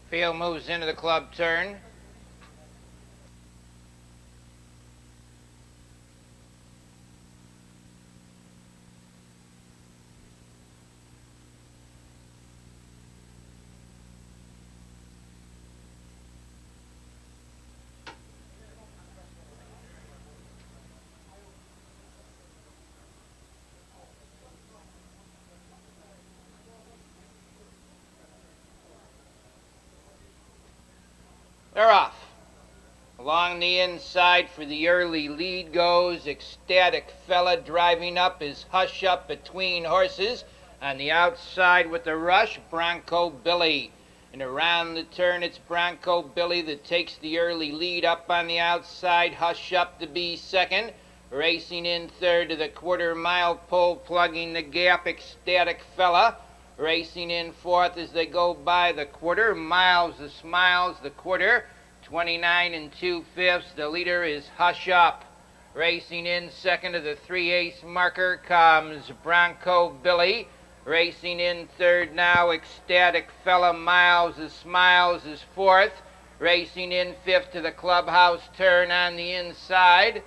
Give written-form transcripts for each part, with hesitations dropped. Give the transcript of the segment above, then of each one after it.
Field moves into the club turn. They're off. Along the inside for the early lead goes Ecstatic Fella. Driving up is Hush Up between horses. On the outside with the rush, Bronco Billy. And around the turn, it's Bronco Billy that takes the early lead. Up on the outside, Hush Up to be second. Racing in third to the quarter-mile pole, plugging the gap, Ecstatic Fella. Racing in fourth as they go by the quarter. Miles the Smiles, the quarter. 29 and 2/5. The leader is Hush Up. Racing in second to the 3/8 marker comes Bronco Billy. Racing in third now, Ecstatic Fella. Miles the Smiles is fourth. Racing in fifth to the clubhouse turn on the inside.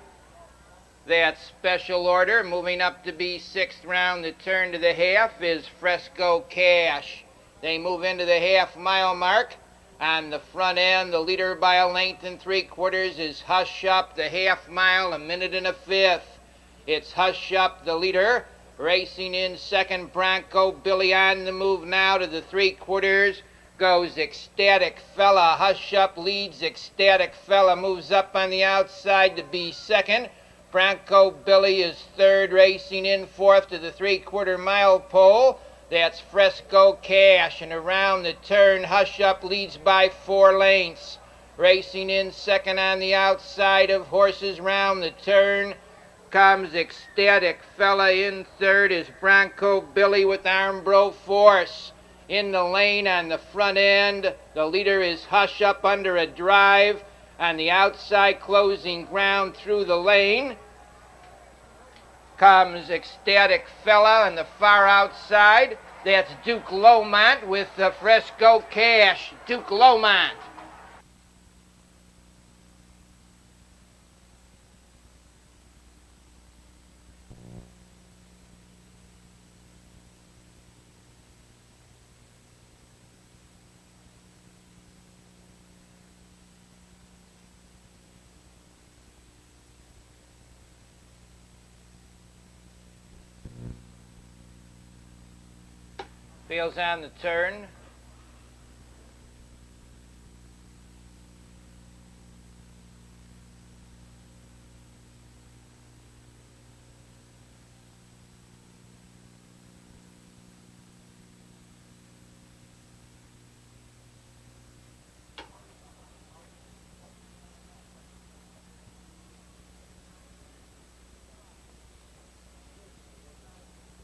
That Special Order. Moving up to be sixth round the turn to the half is Fresco Cash. They move into the half-mile mark. On the front end, the leader by a length and 3/4 is Hush Up, the half-mile, 1:05. It's Hush Up, the leader. Racing in second, Bronco Billy on the move now to the 3/4. Goes Ecstatic Fella. Hush Up leads. Ecstatic Fella moves up on the outside to be second. Bronco Billy is third, racing in fourth to the 3/4 mile pole. That's Fresco Cash, and around the turn, Hush Up leads by 4 lengths. Racing in second on the outside of horses round the turn comes Ecstatic Fella. In third is Bronco Billy with Armbro Force. In the lane on the front end, the leader is Hush Up under a drive. On the outside, closing ground through the lane comes Ecstatic Fella. On the far outside, that's Duke Lomont with the Fresco Cash. Duke Lomont. Fields on the turn.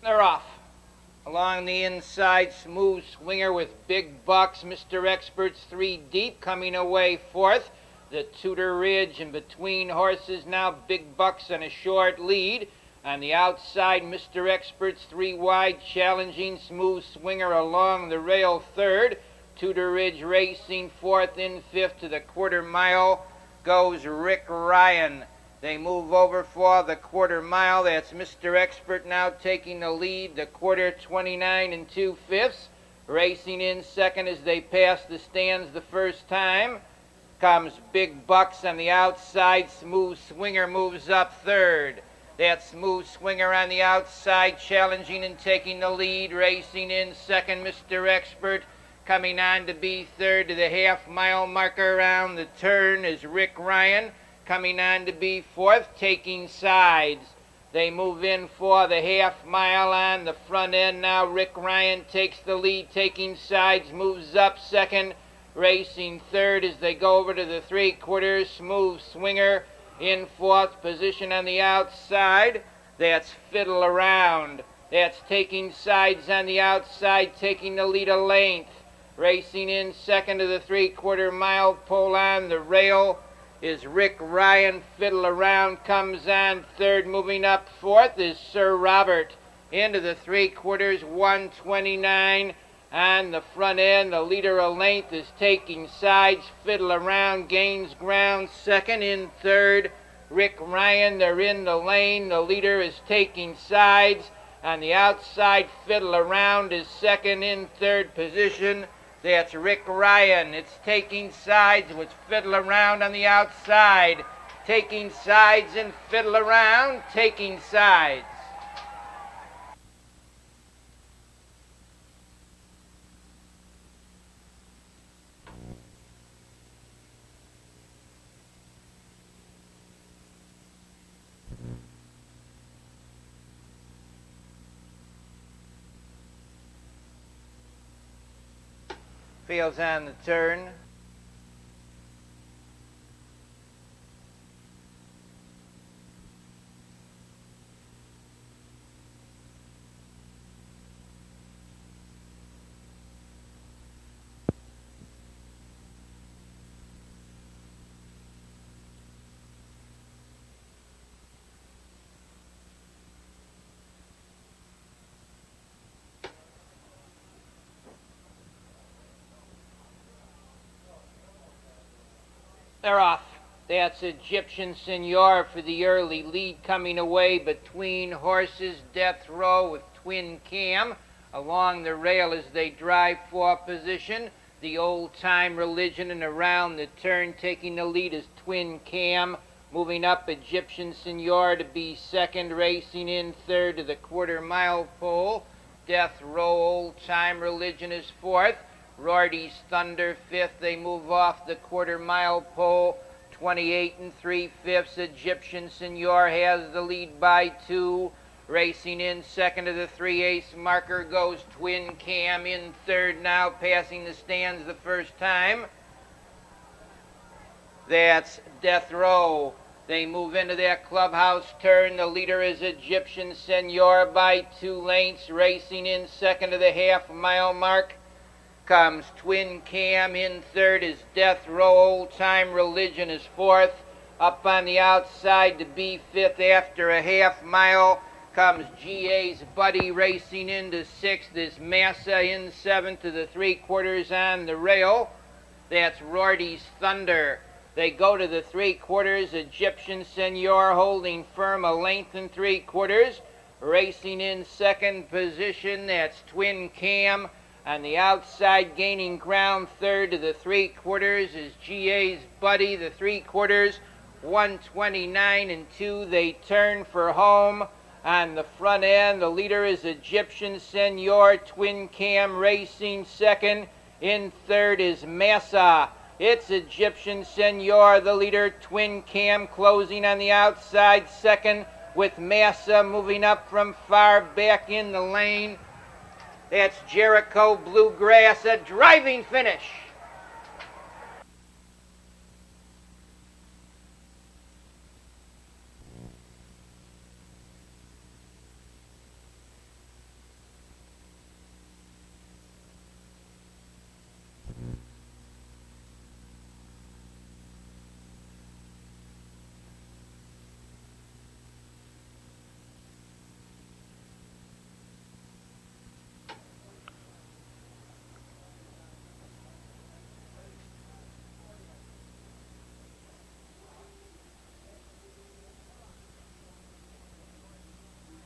They're off. Along the inside, Smooth Swinger with Big Bucks. Mr. Expert's 3 deep, coming away fourth. The Tudor Ridge in between horses now. Big Bucks on a short lead. On the outside, Mr. Expert's 3 wide, challenging Smooth Swinger along the rail third. Tudor Ridge racing fourth. In fifth to the quarter mile goes Rick Ryan. They move over for the quarter mile. That's Mr. Expert now taking the lead. The quarter, 29 and 2/5. Racing in second as they pass the stands the first time comes Big Bucks on the outside. Smooth Swinger moves up third. That Smooth Swinger on the outside, challenging and taking the lead. Racing in second, Mr. Expert. Coming on to be third to the half-mile marker around the turn is Rick Ryan. Coming on to be fourth, taking sides. They move in for the half-mile on the front end now. Rick Ryan takes the lead, taking sides, moves up second. Racing third as they go over to the 3/4. Smooth Swinger in fourth position on the outside. That's Fiddle Around. That's taking sides on the outside, taking the lead a length. Racing in second to the 3/4 mile pole on the rail is Rick Ryan. Fiddle Around comes on third. Moving up fourth is Sir Robert. Into the 3/4, 129. On the front end, the leader a length is taking sides. Fiddle Around gains ground second. In third, Rick Ryan, they're in the lane. The leader is taking sides. On the outside, Fiddle Around is second. In third position, that's Rick Ryan. It's taking sides with Fiddle Around on the outside. Taking sides and Fiddle Around, taking sides. Fails on the turn. They're off. That's Egyptian Senor for the early lead, coming away between horses. Death Row with Twin Cam along the rail as they drive for position. The Old Time Religion, and around the turn taking the lead is Twin Cam. Moving up, Egyptian Senor to be second, racing in third to the quarter-mile pole. Death Row, Old Time Religion is fourth. Rorty's Thunder fifth. They move off the quarter-mile pole. 28 3/5. Egyptian Senor has the lead by 2. Racing in second to the 3/8 marker goes Twin Cam. In third now, passing the stands the first time. That's Death Row. They move into their clubhouse turn. The leader is Egyptian Senor by 2 lengths. Racing in second to the half-mile mark comes Twin Cam. In third is Death Row. Old Time Religion is fourth. Up on the outside to be fifth after a half mile comes GA's Buddy. Racing into sixth is Massa. In seventh to the 3/4 on the rail. That's Rorty's Thunder. They go to the 3/4. Egyptian Senor holding firm a length and 3/4. Racing in second position, that's Twin Cam. On the outside, gaining ground third to the 3/4 is GA's Buddy. The 3/4, 129 2. They turn for home. On the front end, the leader is Egyptian Senor. Twin Cam racing second. In third is Massa. It's Egyptian Senor, the leader. Twin Cam closing on the outside second, with Massa moving up from far back in the lane. That's Jericho Bluegrass, a driving finish.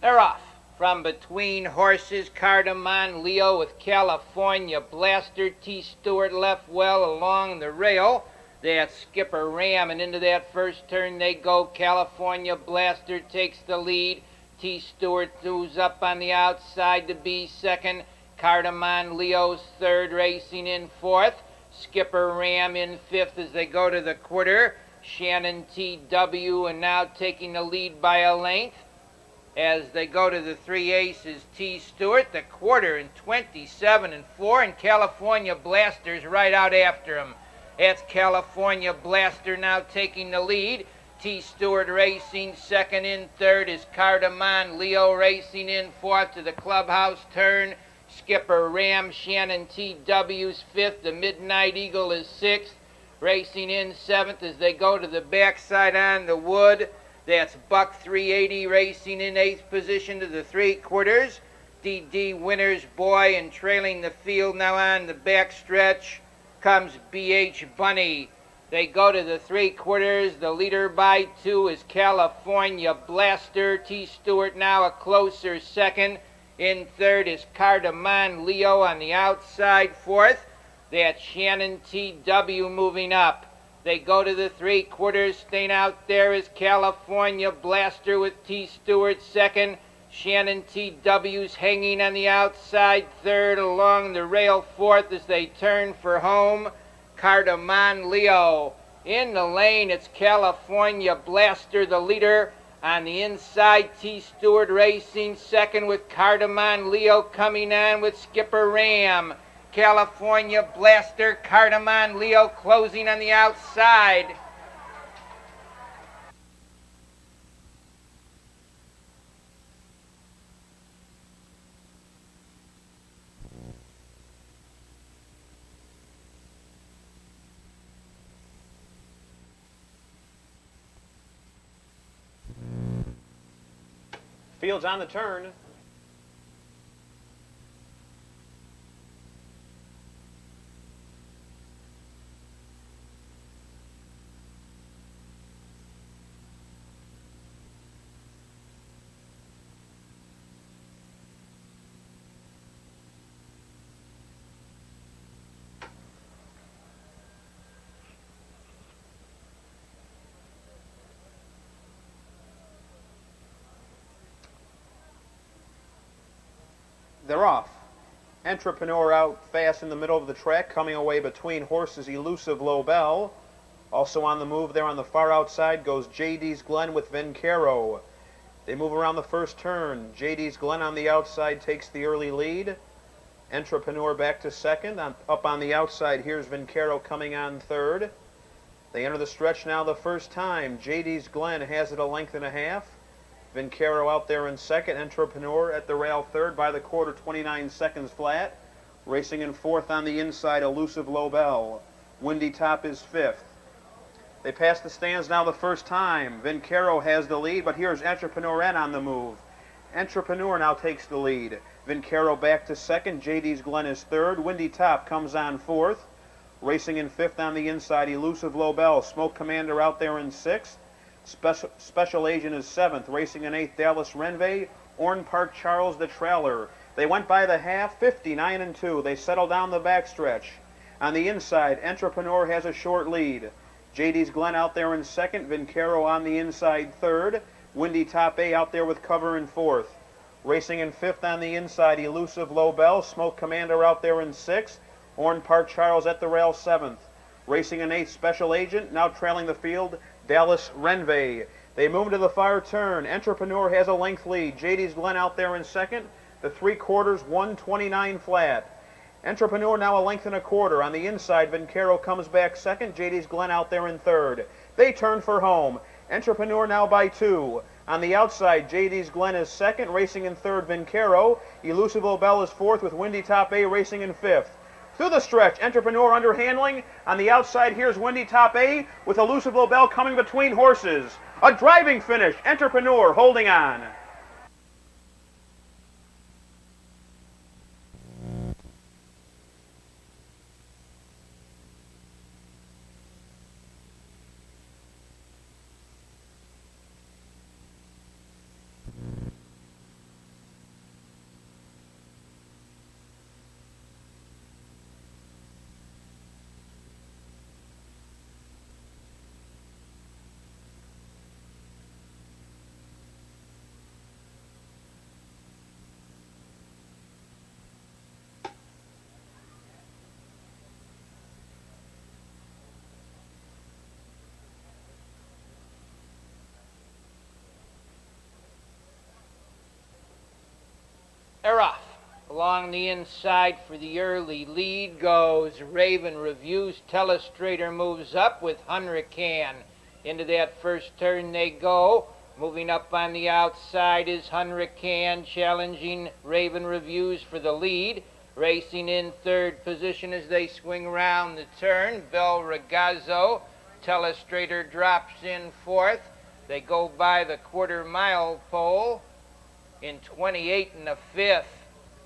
They're off. From between horses, Cardamom Leo with California Blaster. T. Stewart left well along the rail. That's Skipper Ram, and into that first turn they go. California Blaster takes the lead. T. Stewart moves up on the outside to be second. Cardamom Leo's third, racing in fourth. Skipper Ram in fifth as they go to the quarter. Shannon T.W. and now taking the lead by a length. As they go to the 3/8 is T. Stewart, the quarter in 27 4, and California Blaster's right out after him. That's California Blaster now taking the lead. T. Stewart racing second. In third is Cardamom Leo racing in fourth to the clubhouse turn. Skipper Ram, Shannon T.W.'s fifth. The Midnight Eagle is sixth. Racing in seventh as they go to the backside on the wood. That's Buck 380 racing in eighth position to the 3/4. DD Winners Boy, and trailing the field now on the backstretch comes BH Bunny. They go to the 3/4. The leader by 2 is California Blaster. T. Stewart now a closer second. In third is Cardamon Leo on the outside. Fourth, that's Shannon T.W. moving up. They go to the 3/4. Staying out there is California Blaster with T. Stewart second. Shannon T.W.'s hanging on the outside third. Along the rail fourth as they turn for home, Cardamon Leo. In the lane, it's California Blaster, the leader. On the inside, T. Stewart racing second with Cardamon Leo coming on with Skipper Ram. California Blaster, Cardamon Leo closing on the outside. Field's on the turn. They're off. Entrepreneur out fast in the middle of the track, coming away between horses Elusive Lobel. Also on the move there on the far outside goes JD's Glen with Vincaro. They move around the first turn. JD's Glen on the outside takes the early lead. Entrepreneur back to second. Up on the outside, here's Vincaro coming on third. They enter the stretch now the first time. JD's Glen has it a length and a half. Vincaro out there in second. Entrepreneur at the rail third by the quarter, 29 seconds flat. Racing in fourth on the inside, Elusive Lobel. Windy Top is fifth. They pass the stands now the first time. Vincaro has the lead, but here's Entrepreneur N on the move. Entrepreneur now takes the lead. Vincaro back to second. JD's Glen is third. Windy Top comes on fourth. Racing in fifth on the inside, Elusive Lobel. Smoke Commander out there in sixth. Special Agent is seventh. Racing in eighth, Dallas Renvey. Orne Park Charles the trailer. They went by the half, 59-2. They settle down the backstretch. On the inside, Entrepreneur has a short lead. JD's Glen out there in second. Vincaro on the inside third. Windy Top A out there with cover in fourth. Racing in fifth on the inside, Elusive Lobel. Smoke Commander out there in sixth. Orne Park Charles at the rail seventh. Racing in eighth, Special Agent. Now trailing the field, Dallas Renvey. They move to the far turn. Entrepreneur has a length lead. JD's Glen out there in second. The 3/4, 129 flat. Entrepreneur now a length and a quarter. On the inside, Vincaro comes back second. JD's Glen out there in third. They turn for home. Entrepreneur now by 2. On the outside, JD's Glen is second. Racing in third, Vincaro. Elusive Lobel is fourth with Windy Top A racing in fifth. Through the stretch, Entrepreneur under handling. On the outside, here's Windy Top A with Elusive Lobel coming between horses. A driving finish. Entrepreneur holding on. They're off. Along the inside for the early lead goes Raven Reviews. Telestrator moves up with Hunrican. Into that first turn they go. Moving up on the outside is Hunrican, challenging Raven Reviews for the lead. Racing in third position as they swing around the turn, Bel Ragazzo. Telestrator drops in fourth. They go by the quarter-mile pole in 28 1/5.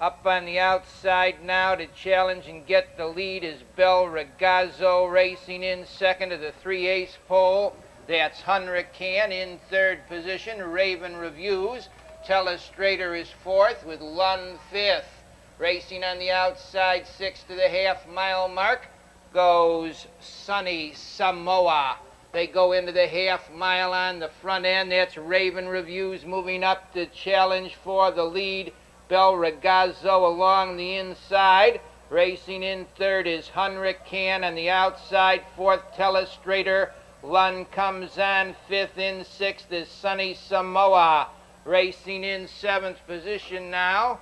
Up on the outside now to challenge and get the lead is Bel Ragazzo racing in second to the 3/8 pole. That's Hunrican in third position. Raven Reviews. Telestrator is fourth with Lund fifth. Racing on the outside, sixth to the half-mile mark, goes Sunny Samoa. They go into the half-mile on the front end. That's Raven Reviews moving up to challenge for the lead. Bel Ragazzo along the inside. Racing in third is Hunrican on the outside. Fourth, Telestrator. Lund comes on. Fifth in sixth is Sunny Samoa. Racing in seventh position now.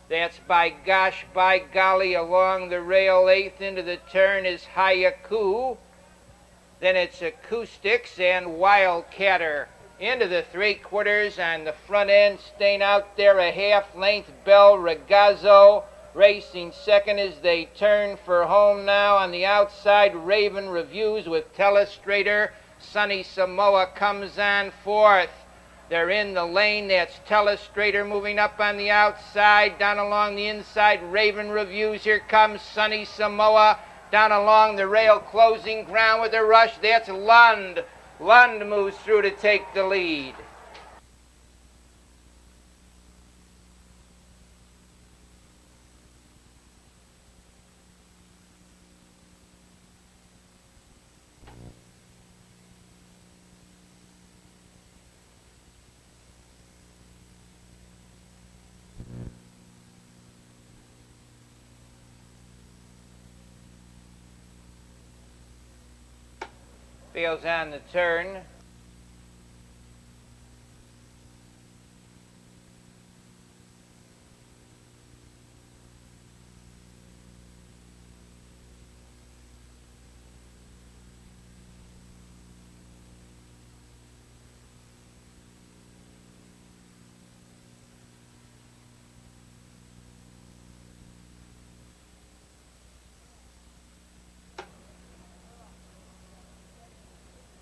That's By Gosh, By Golly along the rail. Eighth into the turn is Hayaku. Then it's Acoustics and Wildcatter. Into the 3/4 on the front end, staying out there a half length, Bel Ragazzo. Racing second as they turn for home now. On the outside, Raven Reviews with Telestrator. Sunny Samoa comes on fourth. They're in the lane. That's Telestrator moving up on the outside. Down along the inside, Raven Reviews. Here comes Sunny Samoa. Down along the rail, closing ground with a rush. That's Lund. Lund moves through to take the lead. Fails on the turn.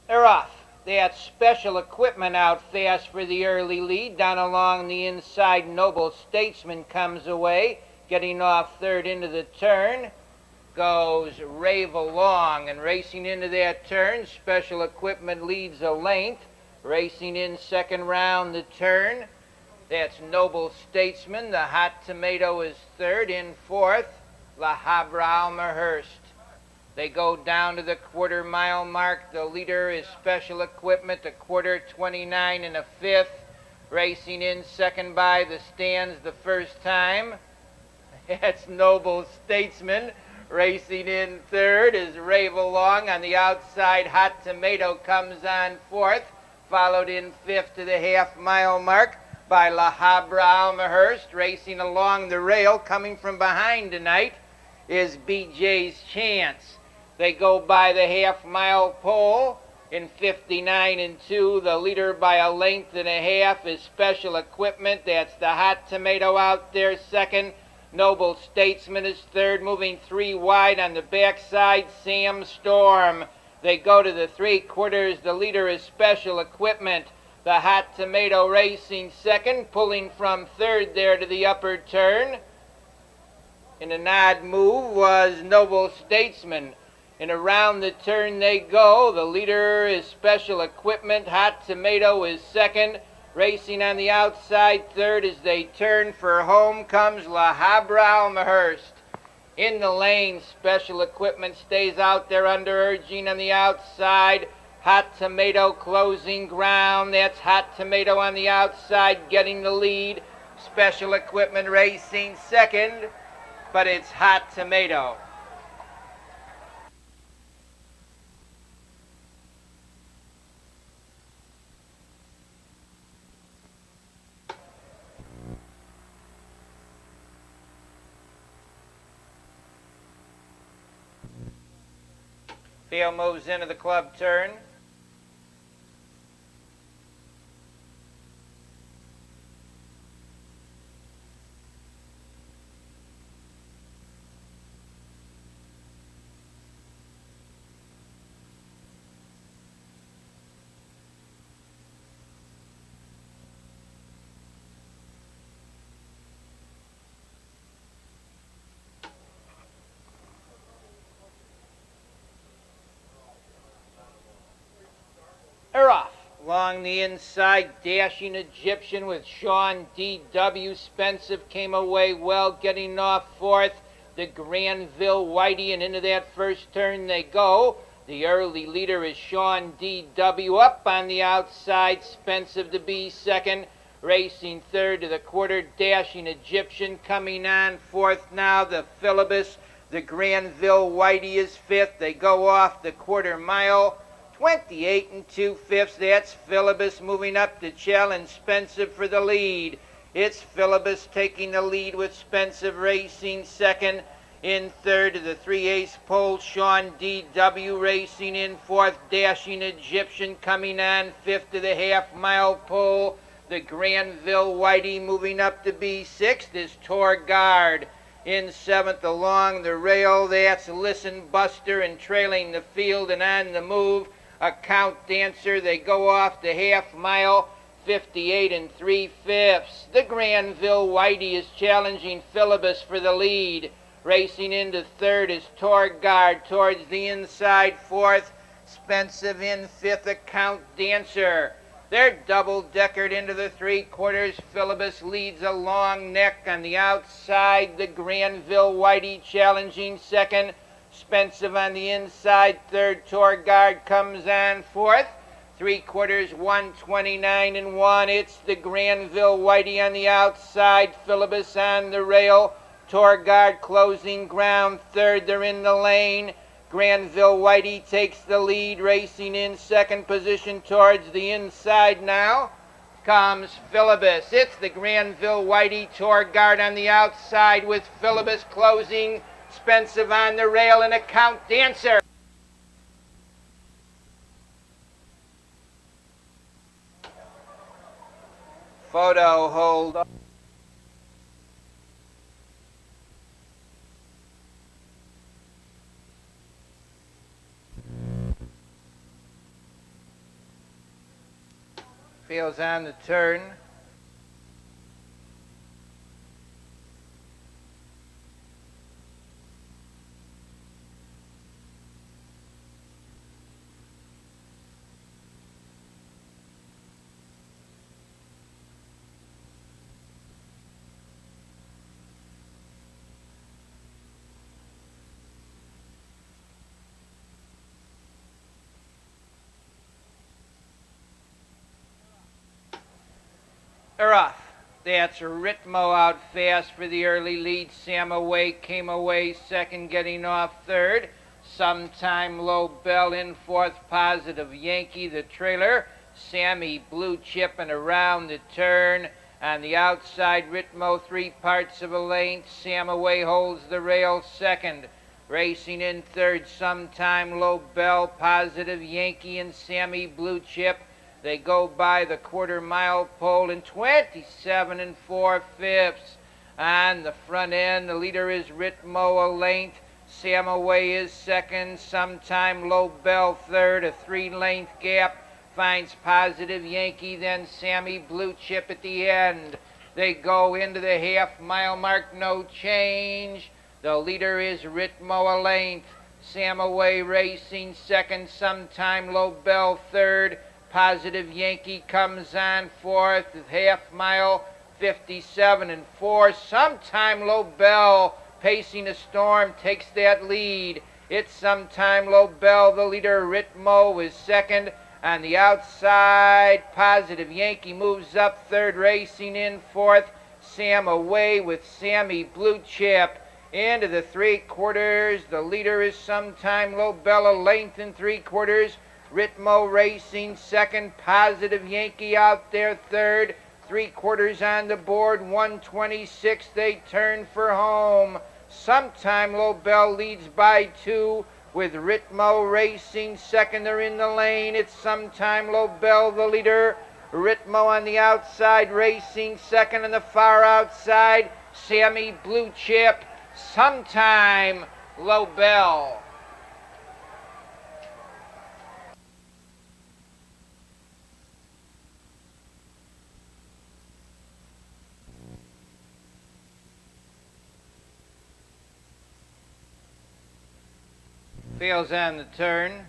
They're off. They had special equipment out fast for the early lead. Down along the inside, Noble Statesman comes away. Getting off third into the turn goes Rave Along. And racing into that turn, special equipment leads a length. Racing in second round the turn, that's Noble Statesman. The Hot Tomato is third. In fourth, La Habra Almahurst. They go down to the quarter-mile mark. The leader is Special Equipment, a quarter 29 and a fifth. Racing in second by the stands the first time. That's Noble Statesman. Racing in third is Rave Along. On the outside, Hot Tomato comes on fourth. Followed in fifth to the half-mile mark by La Habra Almahurst. Racing along the rail, coming from behind tonight, is BJ's Chance. They go by the half-mile pole in 59 and 2. The leader by a length and a half is Special Equipment. That's the Hot Tomato out there second. Noble Statesman is third, moving 3 wide on the backside, Sam Storm. They go to the 3/4. The leader is Special Equipment. The Hot Tomato racing second, pulling from third there to the upper turn. In an odd move was Noble Statesman. And around the turn they go. The leader is Special Equipment. Hot Tomato is second. Racing on the outside third as they turn for home comes La Habra Almahurst. In the lane, Special Equipment stays out there under urging on the outside. Hot Tomato closing ground. That's Hot Tomato on the outside getting the lead. Special Equipment racing second, but it's Hot Tomato. Field moves into the club turn. Along the inside, Dashing Egyptian with Sean D.W. Spensive came away well, getting off fourth. The Granville Whitey, and into that first turn they go. The early leader is Sean D.W. Up on the outside, Spensive to be second. Racing third to the quarter, Dashing Egyptian coming on fourth now. The Philibus, the Granville Whitey is fifth. They go off the quarter mile. 28 2/5. That's Philibus moving up to challenge Spensive for the lead. It's Philibus taking the lead with Spensive racing second. In third to the 3/8 pole, Sean D.W. racing in fourth. Dashing Egyptian coming on fifth to the half-mile pole. The Granville Whitey moving up to be sixth is Torgard. In seventh along the rail, that's Listen Buster, and trailing the field and on the move, Account Dancer. They go off the half-mile. 58 3/5. The Granville Whitey is challenging Philibus for the lead. Racing into third is Torgard. Towards the inside, fourth. Spensive in fifth, Account Dancer. They're double-deckered into the three-quarters. Philibus leads a long neck on the outside. The Granville Whitey challenging second. Spensive on the inside, third. Torgard comes on fourth. Three-quarters, 129 1. It's the Granville Whitey on the outside. Philibus on the rail. Torgard closing ground. Third, they're in the lane. Granville Whitey takes the lead, racing in second position towards the inside now. Comes Philibus. It's the Granville Whitey. Torgard on the outside with Philibus closing. Spensive on the rail and Account Dancer. Photo hold. Feels on the turn. They're off. That's Ritmo out fast for the early lead. Sam Away came away second, getting off third. Sometime Low Bell in fourth. Positive Yankee, the trailer. Sammy Blue Chip and around the turn. On the outside, Ritmo 3/4 of a length. Sam Away holds the rail second. Racing in third, Sometime Low Bell, Positive Yankee, and Sammy Blue Chip. They go by the quarter-mile pole in 27 4/5. On the front end, the leader is Ritmo a length. Sam Away is second. Sometime Low Bell third. A 3-length gap finds Positive Yankee, then Sammy Blue Chip at the end. They go into the half-mile mark, no change. The leader is Ritmo a length. Sam Away racing second. Sometime Low Bell third. Positive Yankee comes on fourth. Half-mile, 57 4. Sometime Low Bell, pacing a storm, takes that lead. It's Sometime Low Bell. The leader, Ritmo, is second. On the outside, Positive Yankee moves up third, racing in fourth. Sam Away with Sammy Blue Chip. Into the three-quarters, the leader is Sometime Low Bell, a length and three-quarters. Ritmo racing second. Positive Yankee out there third. Three-quarters on the board, 126. They turn for home. Sometime Low Bell leads by 2 with Ritmo racing second. They're in the lane. It's Sometime Low Bell, the leader. Ritmo on the outside racing second. On the far outside, Sammy Blue Chip. Sometime Low Bell. Feels on the turn.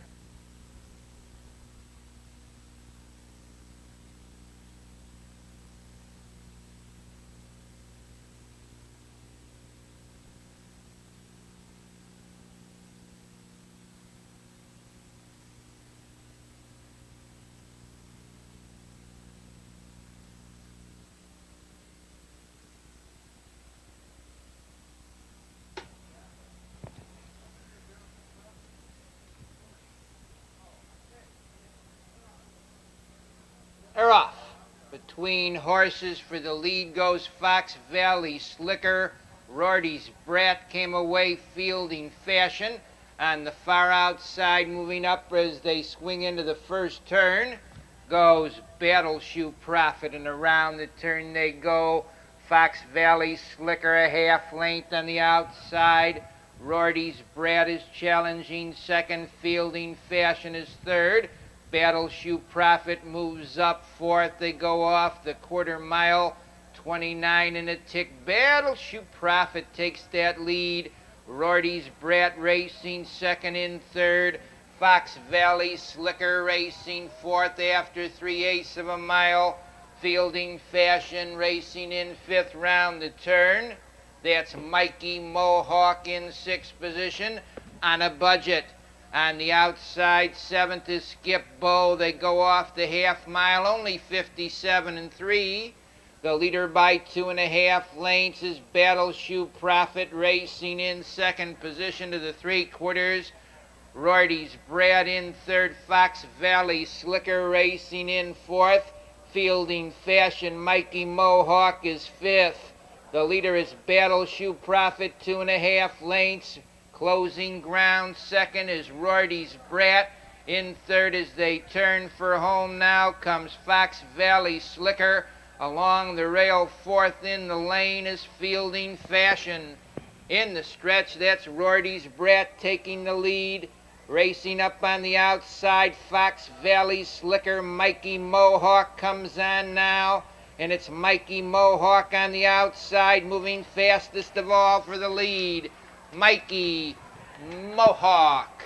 between horses. For the lead goes Fox Valley Slicker. Rorty's Brat came away fielding Fashion. On the far outside, moving up as they swing into the first turn, goes Battle Shoe Prophet, and around the turn they go. Fox Valley Slicker a half length on the outside. Rorty's Brat is challenging second. Fielding Fashion is third. Battle Shoe Prophet moves up fourth. They go off the quarter mile, 29 and a tick. Battle Shoe Prophet takes that lead. Rorty's Brat racing second in third. Fox Valley Slicker racing fourth after 3/8 of a mile. Fielding Fashion racing in fifth round the turn. That's Mikey Mohawk in sixth position on a budget. On the outside, seventh is Skip Bow. They go off the half mile, only 57 and 3. The leader by 2.5 lengths is Battle Shoe Prophet racing in second position to the 3/4. Rorty's Brat in third. Fox Valley Slicker racing in fourth. Fielding Fashion, Mikey Mohawk is fifth. The leader is Battle Shoe Prophet, 2.5 lengths. Closing ground second is Rorty's Brat. In third as they turn for home now comes Fox Valley Slicker. Along the rail fourth in the lane is Fielding Fashion. In the stretch, that's Rorty's Brat taking the lead. Racing up on the outside, Fox Valley Slicker. Mikey Mohawk comes on now. And it's Mikey Mohawk on the outside, moving fastest of all for the lead. Mikey Mohawk.